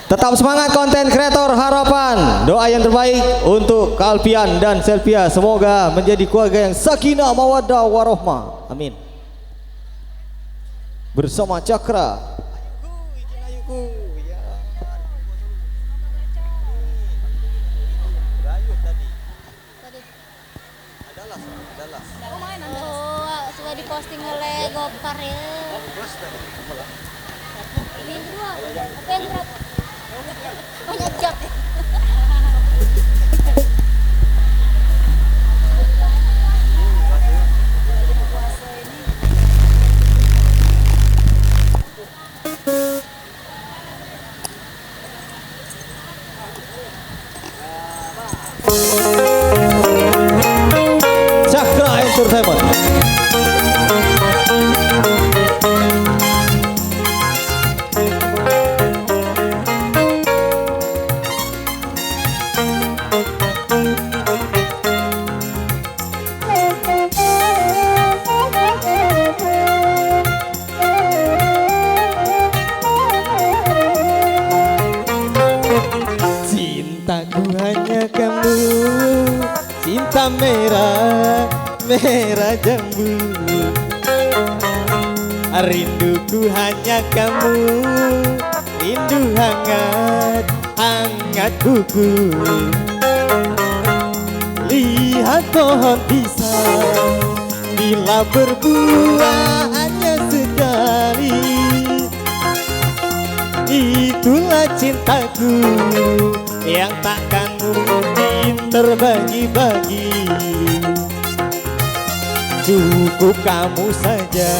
Tetap semangat konten kreator harapan. Doa yang terbaik untuk Kalpian dan Selvia. Semoga menjadi keluarga yang sakinah mawaddah warohmah. Amin. Bersama Cakra. Oh, sudah diposting oleh Gopar ya. Ini dua, apa yang berapa? Banyak jam. Cakra Entertainment. Cintaku hanya kamu, cinta merah, merah jambu. Rinduku hanya kamu, rindu hangat, hangat kuku. Lihat pohon pisang, bila berbuah hanya sekali. Itulah cintaku yang takkan mungkin terbagi-bagi. Cukup kamu saja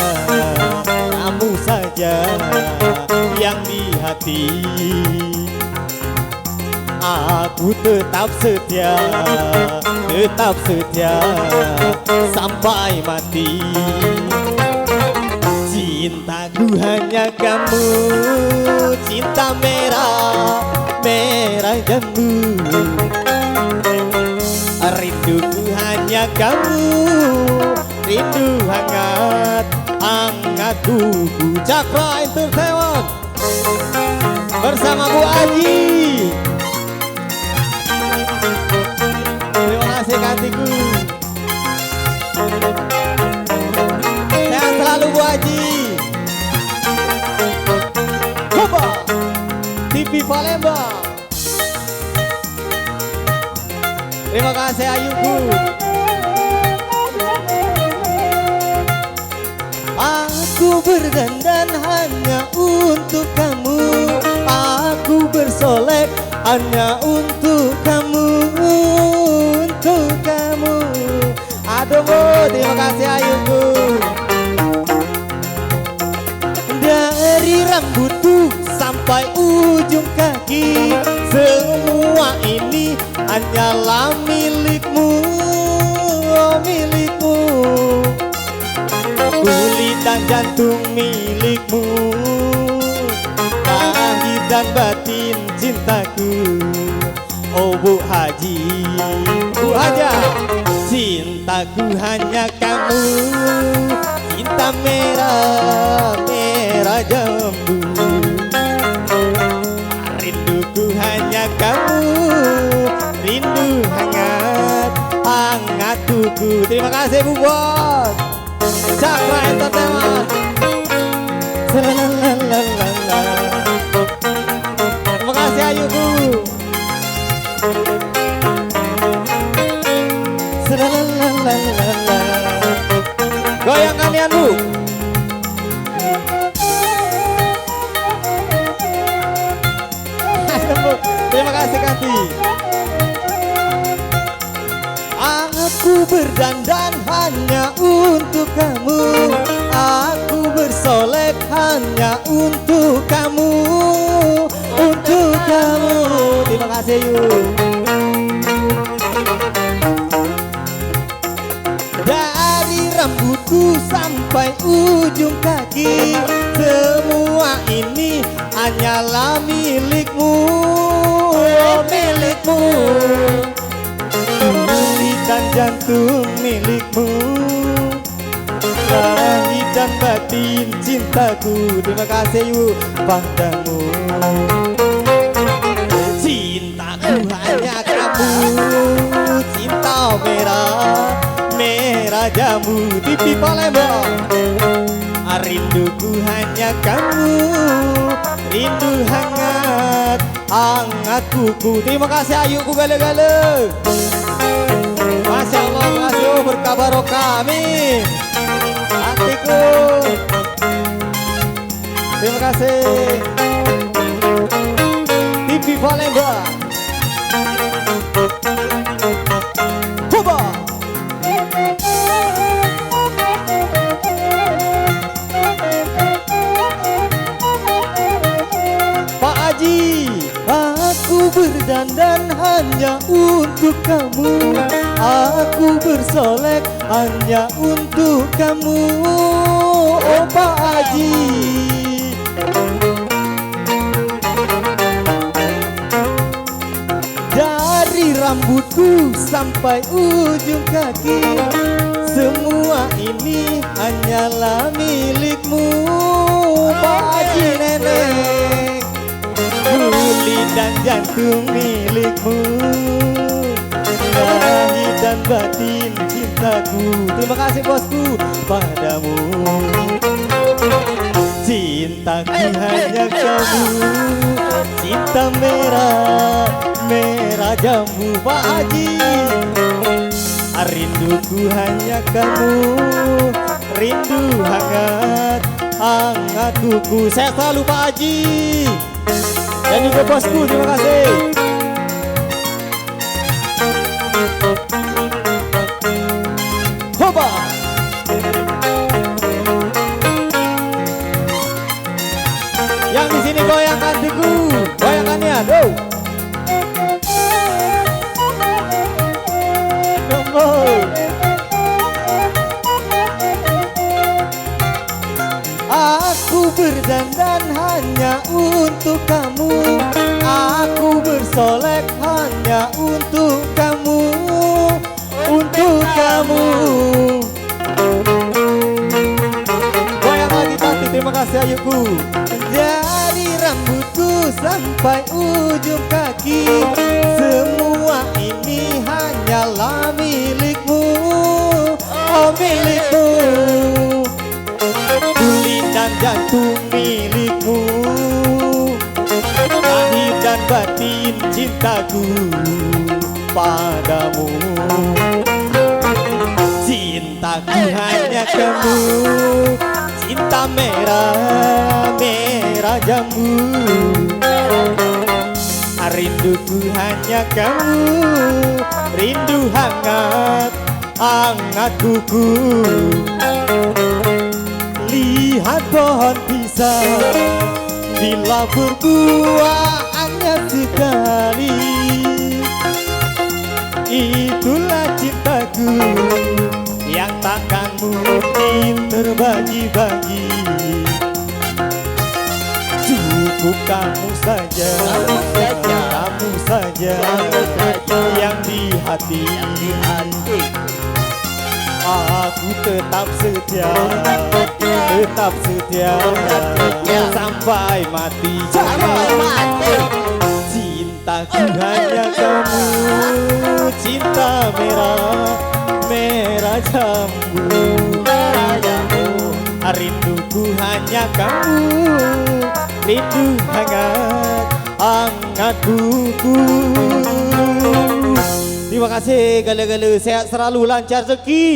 yang di hati. Aku tetap setia sampai mati. Cintaku hanya kamu, cinta merah, merah jambu. Rinduku hanya kamu, rindu hangat, hangat kuku. Cakra Entertainment bersama Bu Aji. Terima kasih Kantiku. Sehat selalu Bu Aji. Coba TV Palembang. Terima kasih Ayuku. Aku berdandan hanya untuk kamu, aku bersolek hanya untuk kamu, untuk kamu. Aduh Bu, terima kasih Ayuku. Dari rambutku sampai ujung kaki, semua ini hanyalah milikmu, oh milikmu. Kulit dan jantung milikmu, lahir dan batin cintaku. Oh Bu Haji, Bu Haja. Cintaku hanya kamu, cinta merah, merah jambu. Rinduku hanya kamu, rindu hangat, hangat kuku. Terima kasih Bu Bos. Cakra Entertainment. Selalalala. Terima kasih Ayuku. Selalalala. Goyang kalian Bu. Terima kasih Kanti. Aku berdandan hanya untuk kamu, aku bersolek hanya untuk kamu, untuk kamu. Terima kasih yuk. Dari rambutku sampai ujung kaki, semua ini hanyalah milikmu, oh milikmu. Kulit dan jantung milikmu, lahir dan batin cintaku. Terima kasih yuk padamu. Cintaku hanya kamu, cinta merah, merah jambu TV Palembang. Rinduku hanya kamu, rindu hangat, hangat kuku. Terima kasih ayuku gale-gale. Masya Allah, terima kasih berkah barokah, amin. Hatiku. Terima kasih. TV Palembang. Coba. Pak Haji, aku berdandan hanya untuk kamu. Aku bersolek hanya untuk kamu. Oh Pak Haji, dari rambutku sampai ujung kaki, semua ini hanyalah milikmu. Pak Haji nenek, kulit dan jantung milikmu, lahir dan batin cintaku. Terima kasih bosku padamu. Cintaku hanya kamu, cinta merah, merah jambu. Pak Haji, rinduku hanya kamu, rindu hangat, hangat kuku. Sehat selalu Pak Haji. Dan juga bosku, terima kasih. Hoba. Yang di sini goyangkan tegu, goyangkannya, do. Tunggu. Aku berdandan hanya untuk kamu, aku bersolek hanya untuk kamu, untuk kamu. Goyang lagi tadi, terima kasih ayuku. Dari rambutku sampai ujung kaki, semua ini hanyalah milikmu, oh milikmu. Kulit dan jantung milikmu, lahir dan batin cintaku padamu. Cintaku hanya kamu, cinta merah, merah jambu. Rinduku hanya kamu, rindu hangat, hangat kuku. Lihat pohon pisang, bila berbuah hanya sekali. Itulah cintaku yang takkan mungkin terbagi-bagi. Cukup kamu saja, kamu saja yang di hati. Aku tetap setia, tetap setia sampai mati. Sampai mati. Cintaku hanya kamu, cinta merah, merah jambu. Rinduku hanya kamu, rindu hangat, hangat kuku. Terima kasih gala-gala, sehat selalu, lancar rezeki.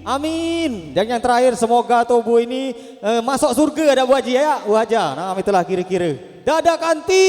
Amin. Dan yang terakhir, semoga tubuh ini masuk surga ada Bu Haji ya. Bu Haji, nah itulah kira-kira. Dadah Kanti.